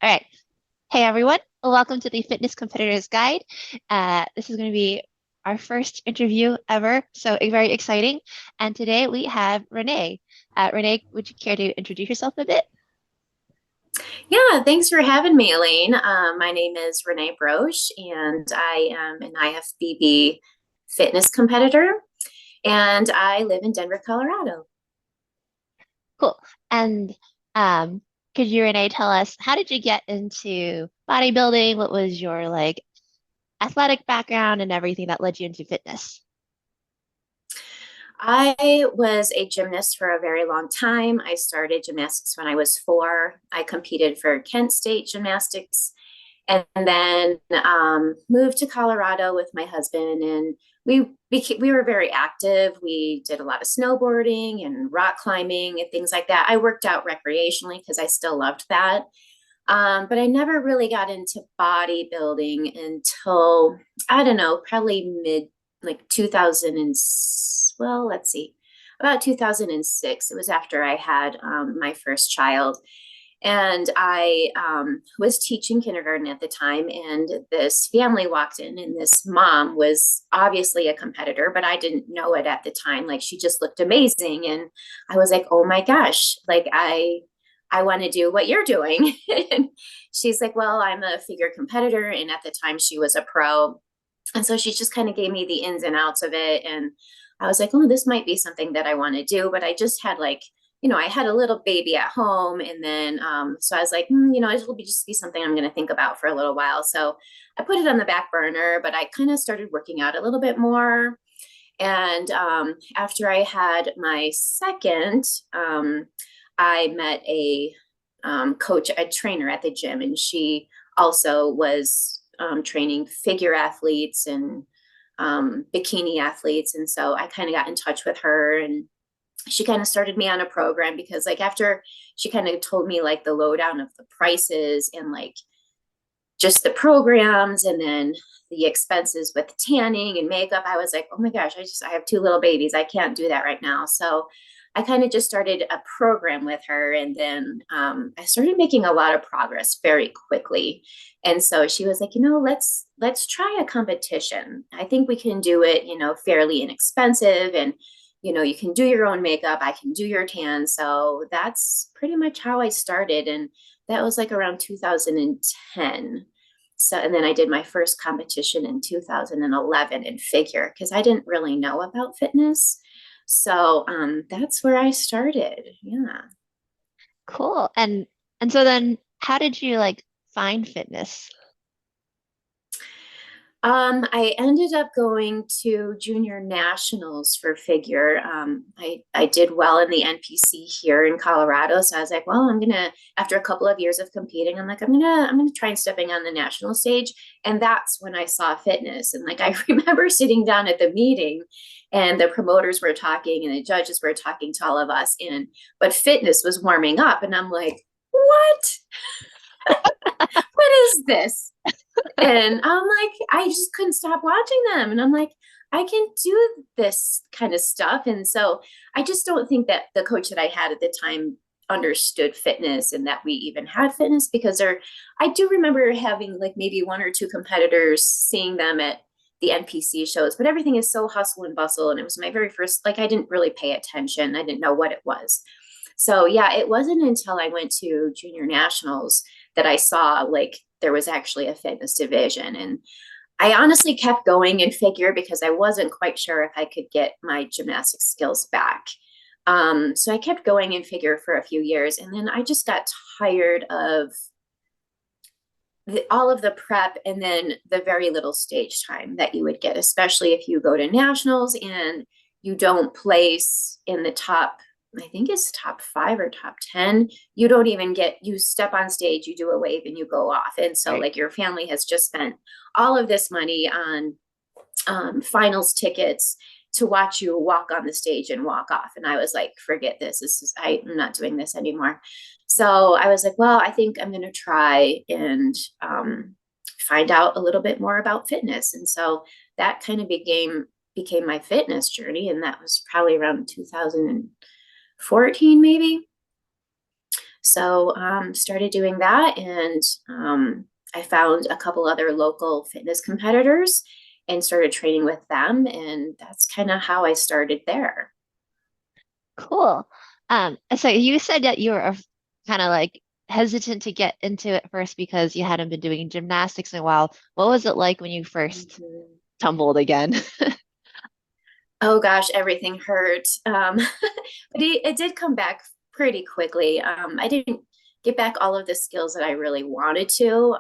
All right. Hey, everyone. Welcome to the Fitness Competitor's Guide. This is going to be our first interview ever, so very exciting. And today we have Renee. Renee, would you care to introduce yourself a bit? Yeah, thanks for having me, Elaine. My name is Rene Brosch, and I am an IFBB fitness competitor, and I live in Denver, Colorado. Cool. And um, could you, Renee, tell us how did you get into bodybuilding? What was your athletic background and everything that led you into fitness? I was a gymnast for a very long time. I started gymnastics when I was 4. I competed for Kent State Gymnastics and then moved to Colorado with my husband, and we were very active. We did a lot of snowboarding and rock climbing and things like that. I worked out recreationally because I still loved that. But I never really got into bodybuilding until I don't know, probably mid like 2000 and well, let's see, about 2006. It was after I had my first child. And I was teaching kindergarten at the time, and this family walked in, and this mom was obviously a competitor, but I didn't know it at the time. Like she just looked amazing, and I was like, "Oh my gosh!" Like I want to do what you're doing. And she's like, "Well, I'm a figure competitor," and at the time she was a pro, and so she just kind of gave me the ins and outs of it, and I was like, "Oh, this might be something that I want to do," but I just had I had a little baby at home. And then, so I was like, it'll just be something I'm going to think about for a little while. So I put it on the back burner, but I kind of started working out a little bit more. And after I had my second, I met a coach, a trainer at the gym, and she also was training figure athletes and bikini athletes. And so I kind of got in touch with her, and she kind of started me on a program because after she kind of told me the lowdown of the prices and just the programs and then the expenses with tanning and makeup, I was like, oh my gosh, I have 2 little babies, I can't do that right now. So I kind of just started a program with her, and then I started making a lot of progress very quickly. And so she was like, let's try a competition. I think we can do it, fairly inexpensive, and you can do your own makeup, I can do your tan. So that's pretty much how I started. And that was around 2010. So, and then I did my first competition in 2011 in figure because I didn't really know about fitness. So that's where I started. Yeah. Cool. And so then how did you find fitness? I ended up going to junior nationals for figure. I did well in the NPC here in Colorado, so I was like, well, after a couple of years of competing, I'm gonna try and stepping on the national stage, and that's when I saw fitness. And I remember sitting down at the meeting, and the promoters were talking, and the judges were talking to all of us, but fitness was warming up, and I'm like, what? What is this? And I'm like, I just couldn't stop watching them. And I'm like, I can do this kind of stuff. And so I just don't think that the coach that I had at the time understood fitness and that we even had fitness because I do remember having maybe 1 or 2 competitors, seeing them at the NPC shows, but everything is so hustle and bustle. And it was my very first, I didn't really pay attention. I didn't know what it was. So yeah, it wasn't until I went to junior nationals that I saw there was actually a fitness division. And I honestly kept going in figure because I wasn't quite sure if I could get my gymnastic skills back. So I kept going in figure for a few years, and then I just got tired of all of the prep and then the very little stage time that you would get, especially if you go to nationals and you don't place in the top, I think it's top 5 or top 10. You don't even you step on stage, you do a wave, and you go off. And so, Right. your family has just spent all of this money on finals tickets to watch you walk on the stage and walk off. And I was like, forget this. I'm not doing this anymore. So I was like, well, I think I'm going to try and find out a little bit more about fitness. And so that kind of became my fitness journey. And that was probably around 2014, maybe. So started doing that, and I found a couple other local fitness competitors and started training with them, and that's kind of how I started there. Cool. So you said that you were kind of like hesitant to get into it first because you hadn't been doing gymnastics in a while. What was it like when you first Mhm. tumbled again? Oh gosh, everything hurt. But it did come back pretty quickly. I didn't get back all of the skills that I really wanted to.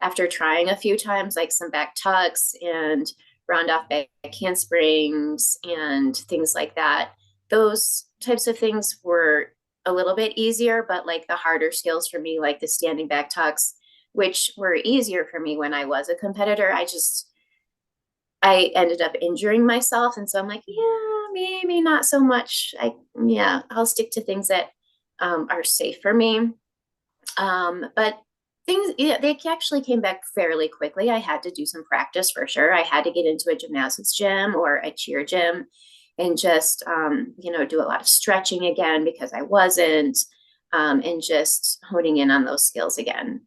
After trying a few times, like some back tucks and round off back handsprings and things like that. Those types of things were a little bit easier, but like the harder skills for me, like the standing back tucks, which were easier for me when I was a competitor, I ended up injuring myself. And so I'm like, yeah, maybe not so much. Yeah, I'll stick to things that are safe for me. But things, yeah, they actually came back fairly quickly. I had to do some practice for sure. I had to get into a gymnastics gym or a cheer gym and just, do a lot of stretching again because I wasn't, and just honing in on those skills again.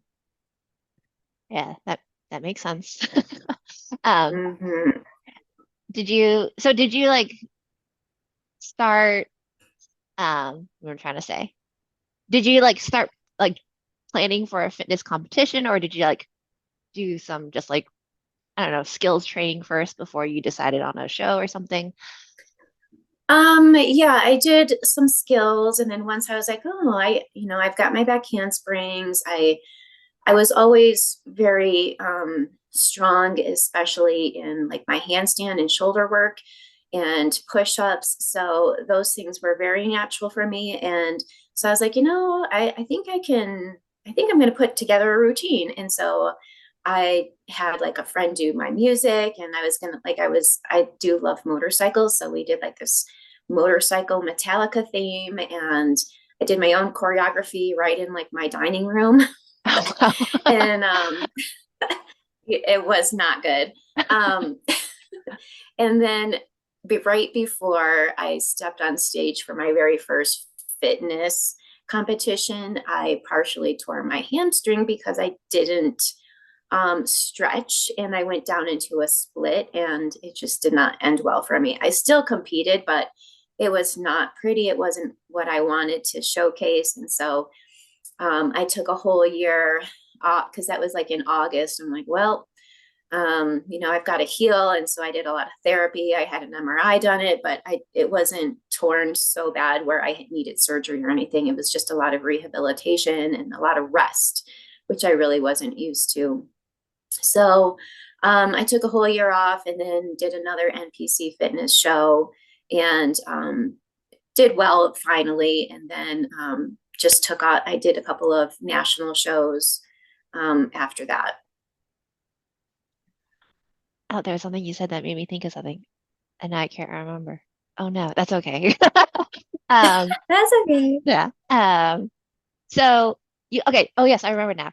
Yeah, that makes sense. Um, Mm-hmm. did you like start what am I trying to say? Did you like start like planning for a fitness competition or did you like do some just like I don't know, skills training first before you decided on a show or something? Yeah, I did some skills, and then once I was like, oh, I've got my back handsprings. I was always very strong, especially in like my handstand and shoulder work and push-ups. So those things were very natural for me. And so I was like, I think I think I'm going to put together a routine. And so I had like a friend do my music, and I was going to I do love motorcycles. So we did like this motorcycle Metallica theme, and I did my own choreography right in like my dining room. And it was not good. Um, and then right before I stepped on stage for my very first fitness competition, I partially tore my hamstring because I didn't stretch, and I went down into a split, and it just did not end well for me. I still competed, but it was not pretty. It wasn't what I wanted to showcase. And so I took a whole year off because that was like in August. I'm like, well, I've got to heal. And so I did a lot of therapy. I had an MRI done it, but it wasn't torn so bad where I needed surgery or anything. It was just a lot of rehabilitation and a lot of rest, which I really wasn't used to. So I took a whole year off and then did another NPC fitness show and did well finally. And then just took out, I did a couple of national shows after that. Oh, there was something you said that made me think of something, and I can't remember. Oh no, that's okay. Um, That's okay. yeah. So you okay? Oh yes, I remember now.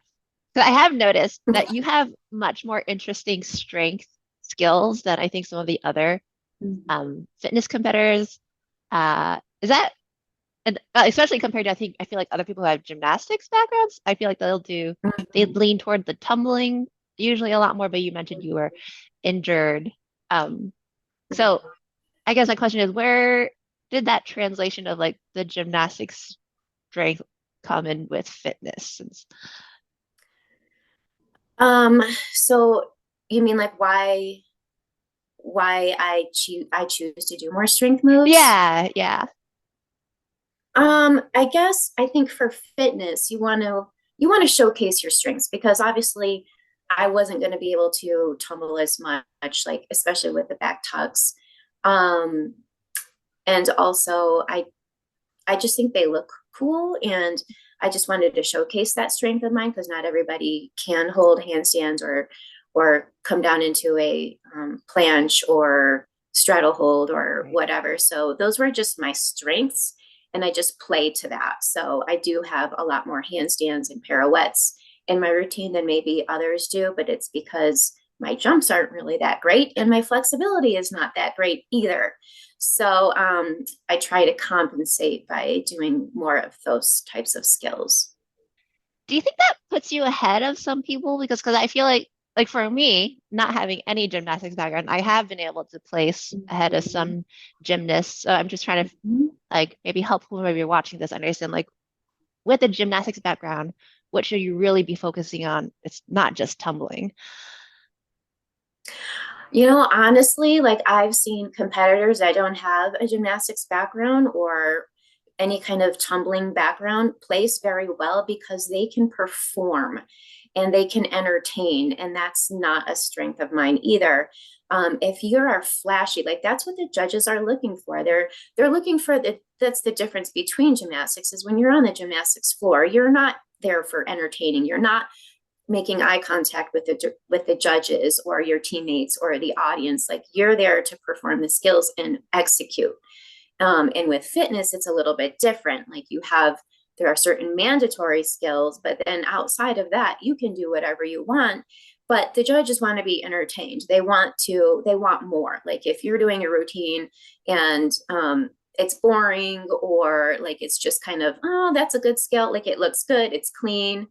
So I have noticed that you have much more interesting strength skills than I think some of the other fitness competitors. Is that and especially compared to I feel like other people who have gymnastics backgrounds, I feel like they lean toward the tumbling usually a lot more, but you mentioned you were injured. Um, so I guess my question is, where did that translation of like the gymnastics strength come in with fitness? Um, so you mean like why I choose to do more strength moves? Yeah, yeah, I guess I think for fitness, you want to showcase your strengths because obviously I wasn't going to be able to tumble as much, like especially with the back tucks. Um, and also I just think they look cool, and I just wanted to showcase that strength of mine because not everybody can hold handstands or come down into a planche or straddle hold or right. whatever. So those were just my strengths, and I just played to that. So I do have a lot more handstands and pirouettes in my routine than maybe others do, but it's because my jumps aren't really that great and my flexibility is not that great either. So I try to compensate by doing more of those types of skills. Do you think that puts you ahead of some people? Because I feel like for me, not having any gymnastics background, I have been able to place ahead of Mhm. some gymnasts. So I'm just trying to Mhm. like maybe help whoever you're watching this understand like with a gymnastics background, what should you really be focusing on? It's not just tumbling. Honestly, like I've seen competitors that don't have a gymnastics background or any kind of tumbling background place very well because they can perform and they can entertain, and that's not a strength of mine either. If you are flashy, like that's what the judges are looking for. They're looking for that's the difference between gymnastics is when you're on the gymnastics floor, you're not there for entertaining. You're not making eye contact with the judges or your teammates or the audience. Like you're there to perform the skills and execute. And with fitness, it's a little bit different. Like there are certain mandatory skills, but then outside of that, you can do whatever you want. But the judges want to be entertained. They want more. Like if you're doing a routine and it's boring or like it's just kind of, oh, that's a good skill. Like it looks good, it's clean.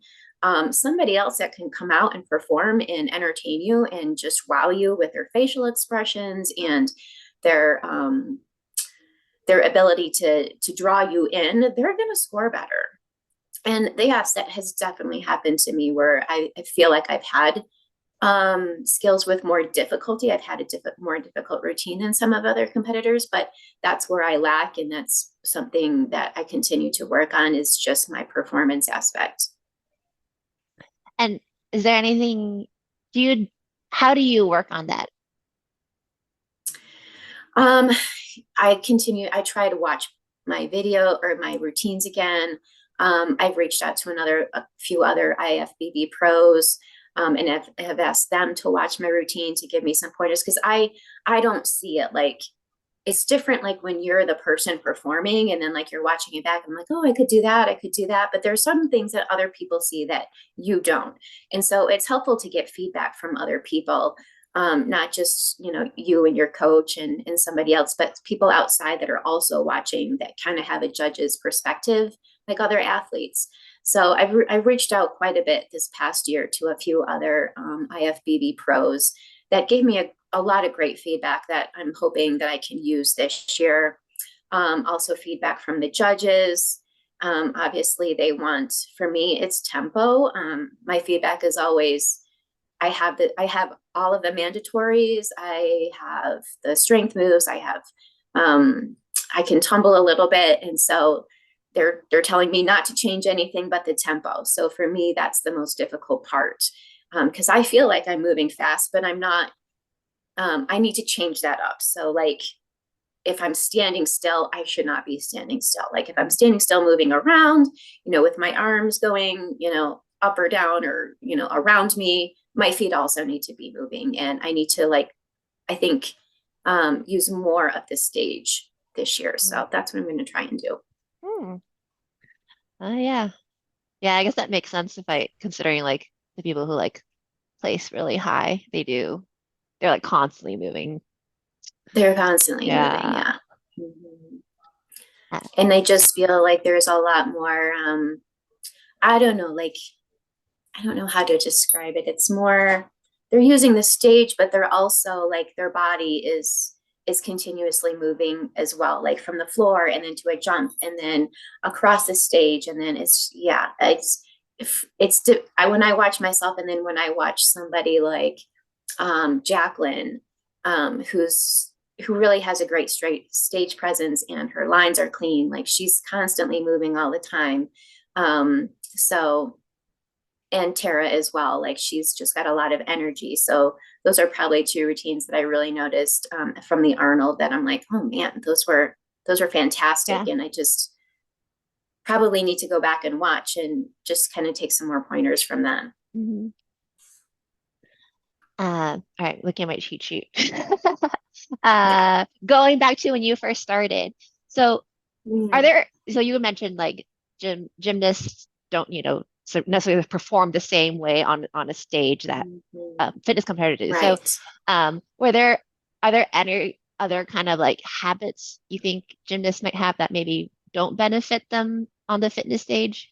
Somebody else that can come out and perform and entertain you and just wow you with their facial expressions and their um, their ability to draw you in, they're going to score better. And yes, that has definitely happened to me where I feel like I've had skills with more difficulty. I've had a more difficult routine than some of other competitors, but that's where I lack. And that's something that I continue to work on is just my performance aspect. And is there anything, do you, how do you work on that? Um, I try to watch my video or my routines again. I've reached out to a few other IFBB pros, and have asked them to watch my routine to give me some pointers because I don't see it like it's different like when you're the person performing and then like you're watching it back. I'm like, oh, I could do that. But there's some things that other people see that you don't. And so it's helpful to get feedback from other people, not just, you and your coach and somebody else, but people outside that are also watching that kind of have a judge's perspective, like other athletes. So I've reached out quite a bit this past year to a few other IFBB pros that gave me a lot of great feedback that I'm hoping that I can use this year. Also feedback from the judges. Obviously they want, for me, it's tempo. My feedback is always, I have all of the mandatories. I have the strength moves. Um, I can tumble a little bit. And so they're telling me not to change anything but the tempo. So for me, that's the most difficult part. Because I feel like I'm moving fast, but I'm not. I need to change that up. So like if I'm standing still, I should not be standing still. Like if I'm standing still, moving around, with my arms going, up or down or, around me, my feet also need to be moving. And I need to like, I think, use more of the stage this year. So that's what I'm going to try and do. Hmm. Oh yeah. Yeah, I guess that makes sense if I considering like the people who like place really high, they're like constantly moving. They're constantly moving. Yeah. Yeah. Mhm. Uh, And I just feel like there's a lot more, I don't know, like I don't know how to describe it. It's more they're using the stage, but they're also like their body is continuously moving as well, like from the floor and then to a jump and then across the stage. And then when I watch myself and then when I watch somebody like Jacqueline, who really has a great straight stage presence and her lines are clean, like she's constantly moving all the time. So and Tara as well. Like she's just got a lot of energy. So those are probably two routines that I really noticed from the Arnold that I'm like, oh man, those were fantastic. yeah. And I just probably need to go back and watch and just kind of take some more pointers from them. Mhm. All right, looking at my cheat sheet. Yeah. Going back to when you first started. So Mm-hmm. so you mentioned like gymnasts don't, so necessarily perform the same way on a stage that Mm-hmm. fitness competitors do. So Right. were there are there any other kind of like habits you think gymnasts might have that maybe don't benefit them on the fitness stage?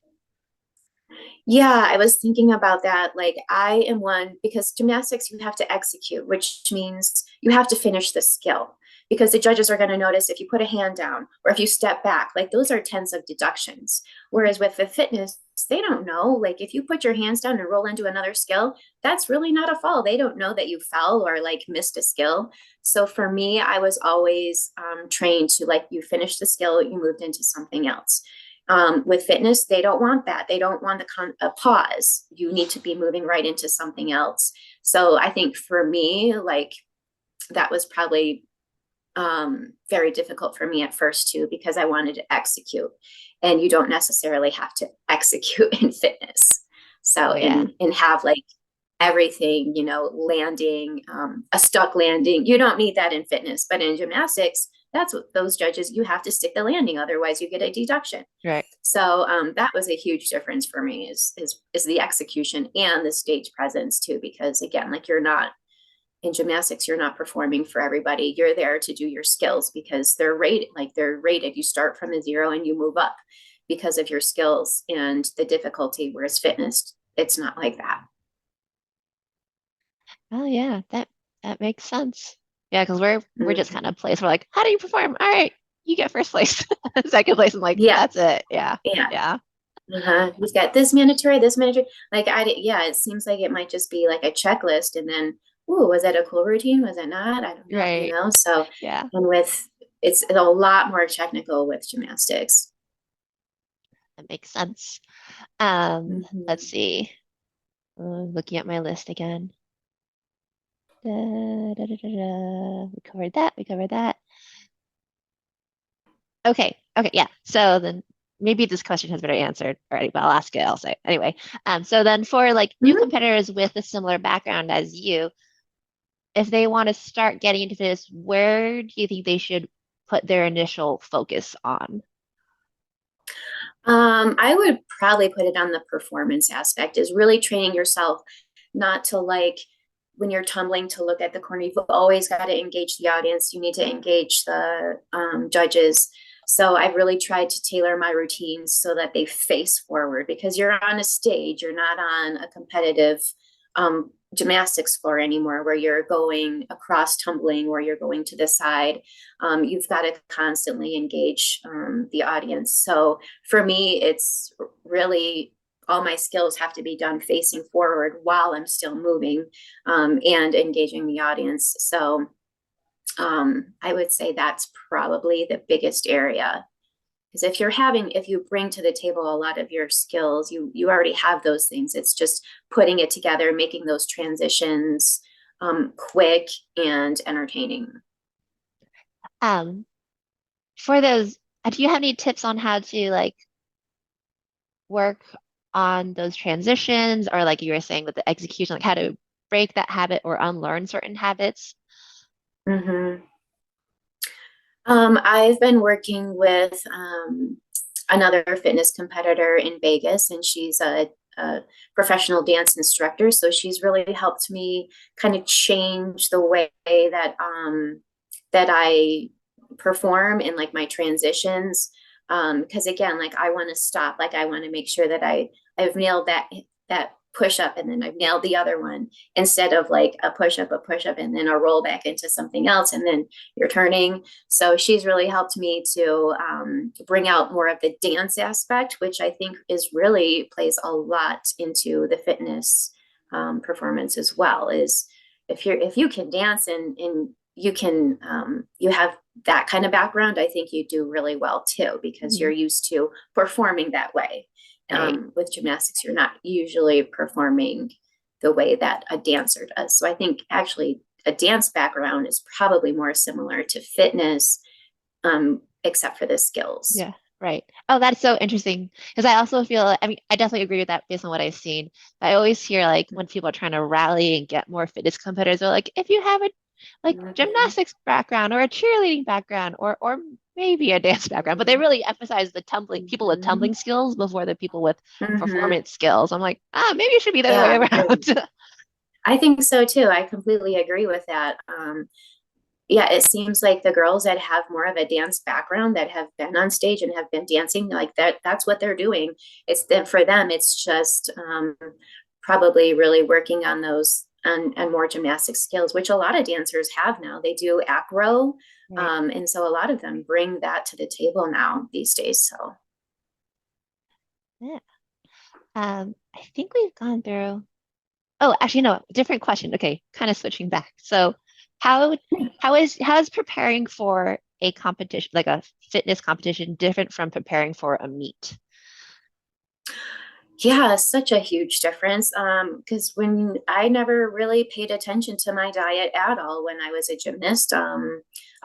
Yeah, I was thinking about that. Like, I am one because gymnastics, you have to execute, which means you have to finish the skill because the judges are going to notice if you put a hand down or if you step back, like those are tens of deductions. Whereas with the fitness, they don't know. Like, if you put your hands down and roll into another skill, that's really not a fall. They don't know that you fell or like missed a skill. So for me, I was always trained to like, you finish the skill, you moved into something else. With fitness, they don't want that. They don't want a pause. You need to be moving right into something else. So I think for me, like that was probably very difficult for me at first too, because I wanted to execute, and you don't necessarily have to execute in fitness. So Oh yeah. and have like everything, landing, a stuck landing. You don't need that in fitness, but in gymnastics, that's what those judges, you have to stick the landing, otherwise you get a deduction. Right. So that was a huge difference for me is the execution and the stage presence too, because again, like you're not in gymnastics, you're not performing for everybody. You're there to do your skills because they're rated. You start from a zero and you move up because of your skills and the difficulty. Whereas fitness, it's not like that. Oh yeah, that makes sense. Yeah, because we're just kind Mhm. of place. We're like, how do you perform? All right, you get first place, second place. I'm like, Yeah, that's it. Yeah, yeah. yeah, You've got this mandatory, this mandatory. Like yeah, it seems like it might just be like a checklist, and then, ooh, was that a cool routine? Was it not? I don't know, right. So, Yeah, and with it's a lot more technical with gymnastics. that makes sense. Let's Mhm. see. Looking at my list again. Da, da, da, da, da. We covered that. We covered that. Okay. Okay. Yeah. So then maybe this question has been answered already, but I'll ask it. I'll say anyway. So then for like new Mhm. competitors with a similar background as you, if they want to start getting into this, where do you think they should put their initial focus on? I would probably put it on the performance aspect, is really training yourself not to like when you're tumbling to look at the corner. You've always got to engage the audience. You need to engage the judges. So I've really tried to tailor my routines so that they face forward because you're on a stage, you're not on a competitive gymnastics floor anymore where you're going across tumbling or you're going to the side. You've got to constantly engage the audience. So for me, it's really all my skills have to be done facing forward while I'm still moving and engaging the audience. So I would say that's probably the biggest area. Because if you bring to the table a lot of your skills, you already have those things. It's just putting it together, making those transitions quick and entertaining. Um, for those, do you have any tips on how to like work on those transitions or like you were saying with the execution, like how to break that habit or unlearn certain habits? Mm-hmm. I've been working with another fitness competitor in Vegas, and she's a professional dance instructor. So she's really helped me kind of change the way that I perform in like my transitions. Because again, like I want to stop, like I want to make sure that I've nailed that push up and then I've nailed the other one instead of like a push up, and then a roll back into something else, and then you're turning. So she's really helped me to bring out more of the dance aspect, which I think is really plays a lot into the fitness performance as well. Is if you can dance and you can you have that kind of background, I think you do really well too because you're Mhm. used to performing that way. Right. With gymnastics, you're not usually performing the way that a dancer does. So I think actually a dance background is probably more similar to fitness, except for the skills. Yeah, right. Oh, that's so interesting. Because I also feel, I mean, I definitely agree with that based on what I've seen. I always hear like when people are trying to rally and get more fitness competitors, they're like, if you have a like Mhm. gymnastics background or a cheerleading background or maybe a dance background, but they Mhm. really emphasize the tumbling people with Mhm. tumbling skills before the people with Mhm. performance skills. I'm like, maybe it should be the other way Yeah, around. I think so too. I completely agree with that. yeah, it seems like the girls that have more of a dance background that have been on stage and have been dancing like that, that's what they're doing. It's then for them, it's just probably really working on those and more gymnastic skills, which a lot of dancers have now. They do acro. Right. And so a lot of them bring that to the table now these days. So Yeah. I think we've gone through. Oh, actually, no, different question. Okay, kind of switching back. So, how how is preparing for a competition, like a fitness competition, different from preparing for a meet? yeah, such a huge difference. Because when I never really paid attention to my diet at all when I was a gymnast.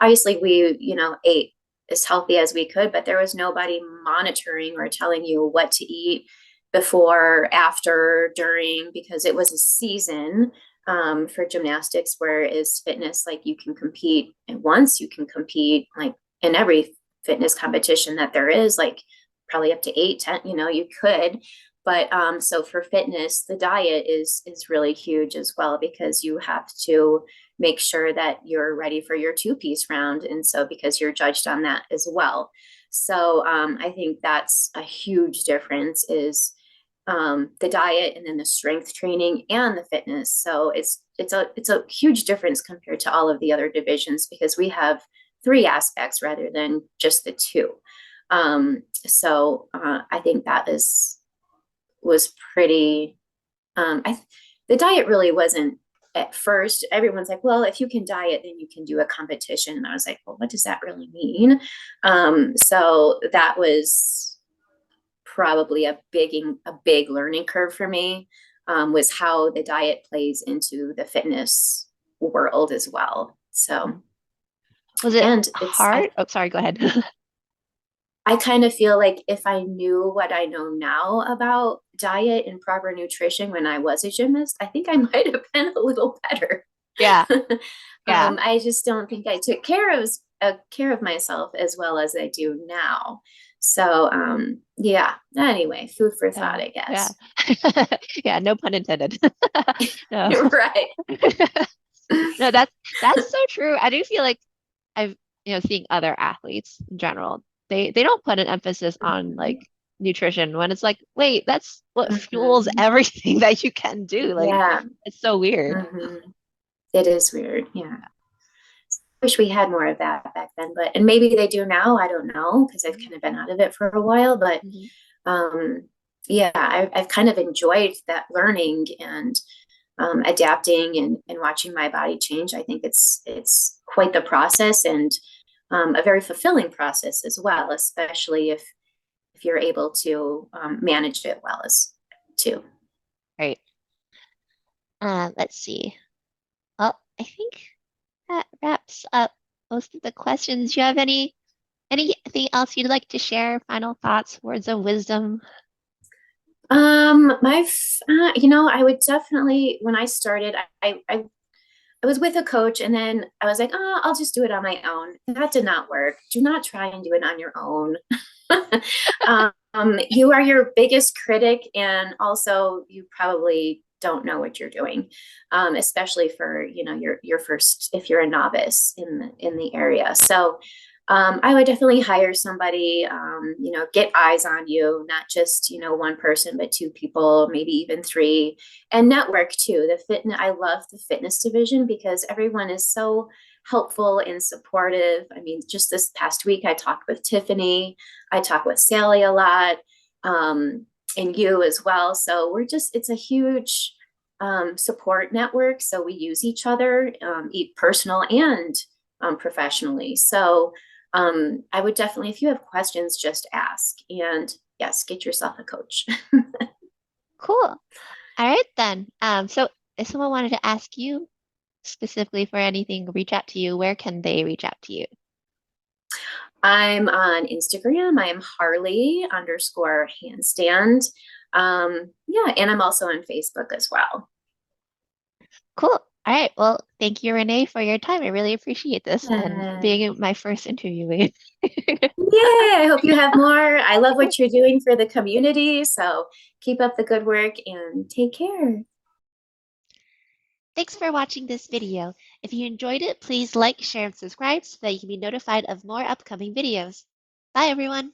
Obviously we, ate as healthy as we could, but there was nobody monitoring or telling you what to eat before, after, during, because it was a season for gymnastics, whereas fitness, like you can compete at once, you can compete like in every fitness competition that there is, like probably up to 8, 10, you could. But so for fitness, the diet is really huge as well, because you have to make sure that you're ready for your two-piece round, and so because you're judged on that as well. So I think that's a huge difference is the diet, and then the strength training and the fitness. So it's a huge difference compared to all of the other divisions, because we have three aspects rather than just the two. So I think that was pretty the diet really wasn't at first. Everyone's like, well, if you can diet, then you can do a competition. And I was like, well, what does that really mean? So that was probably a big learning curve for me, was how the diet plays into the fitness world as well. So, Was it and it's hard? Oh, sorry, go ahead. I kind of feel like if I knew what I know now about diet and proper nutrition when I was a gymnast, I think I might have been a little better. Yeah, yeah. I just don't think I took care of myself as well as I do now. So yeah. Anyway, food for thought, Yeah, I yeah. guess. Yeah, no pun intended. No. Right. No, that's so true. I do feel like I've, seeing other athletes in general, they don't put an emphasis on like nutrition when it's like, wait, that's what fuels Mhm. everything that you can do. Like, Yeah. it's so weird. Mhm. It is weird. Yeah. Wish we had more of that back then, but and maybe they do now. I don't know, because I've kind of been out of it for a while. But Mm-hmm. um, yeah, I've kind of enjoyed that learning and adapting and watching my body change. I think it's quite the process, and a very fulfilling process as well, especially if you're able to manage it well as too. Right. Let's see. Well, I think that wraps up most of the questions. Do you have anything else you'd like to share? Final thoughts, words of wisdom? I would definitely, when I started, I was with a coach, and then I was like, oh, I'll just do it on my own. That did not work. Do not try and do it on your own. You are your biggest critic, and also you probably don't know what you're doing, especially for your first, if you're a novice in the area. So I would definitely hire somebody, get eyes on you, not just one person, but two people, maybe even three, and network too. I love the fitness division because everyone is so helpful and supportive. I mean, just this past week, I talked with Tiffany, I talk with Sally a lot, and you as well. So it's a huge support network. So we use each other, personal and professionally. So I would definitely, if you have questions, just ask. And yes, get yourself a coach. Cool. All right then. So if someone wanted to ask you specifically for anything, reach out to you, where can they reach out to you? I'm on Instagram. I am Harley_handstand. Yeah, and I'm also on Facebook as well. Cool. All right. Well, thank you, Renee, for your time. I really appreciate this and Uh, being my first interviewee. Yay, I hope you have more. I love what you're doing for the community. So keep up the good work and take care. Thanks for watching this video. If you enjoyed it, please like, share, and subscribe so that you can be notified of more upcoming videos. Bye, everyone.